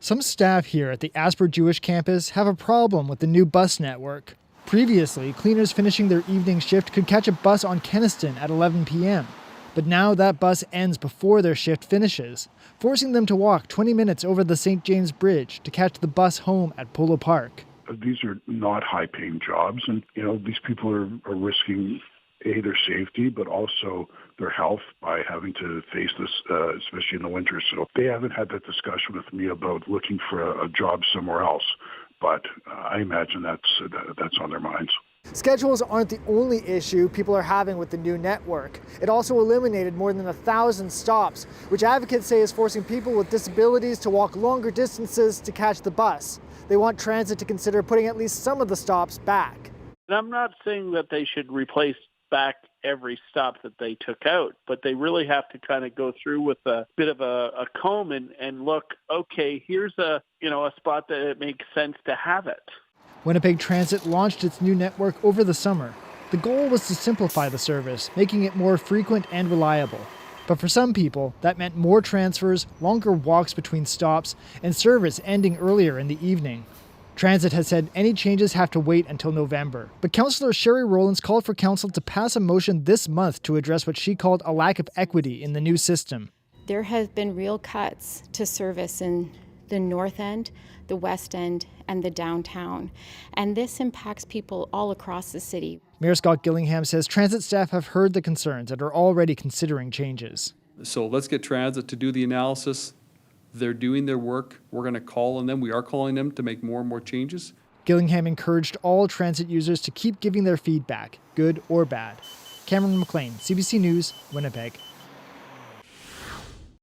Some staff here at the Asper Jewish campus have a problem with the new bus network. Previously, cleaners finishing their evening shift could catch a bus on Kenaston at 11 p.m. But now that bus ends before their shift finishes, forcing them to walk 20 minutes over the St. James Bridge to catch the bus home at Polo Park. These are not high-paying jobs, and these people are risking their safety, but also their health by having to face this, especially in the winter. So they haven't had that discussion with me about looking for a job somewhere else, but I imagine that's on their minds. Schedules aren't the only issue people are having with the new network. It also eliminated more than 1,000 stops, which advocates say is forcing people with disabilities to walk longer distances to catch the bus. They want transit to consider putting at least some of the stops back. And I'm not saying that they should replace back every stop that they took out, but they really have to kind of go through with a bit of a comb and look, okay, here's a spot that it makes sense to have it. Winnipeg Transit launched its new network over the summer. The goal was to simplify the service, making it more frequent and reliable. But for some people, that meant more transfers, longer walks between stops, and service ending earlier in the evening. Transit has said any changes have to wait until November. But councillor Sherri Rollins called for council to pass a motion this month to address what she called a lack of equity in the new system. There have been real cuts to service in the North End, the West End, and the downtown. And this impacts people all across the city. Mayor Scott Gillingham says transit staff have heard the concerns and are already considering changes. So let's get transit to do the analysis. They're doing their work. We're going to call on them. We are calling them to make more and more changes. Gillingham encouraged all transit users to keep giving their feedback, good or bad. Cameron McLean, CBC News, Winnipeg.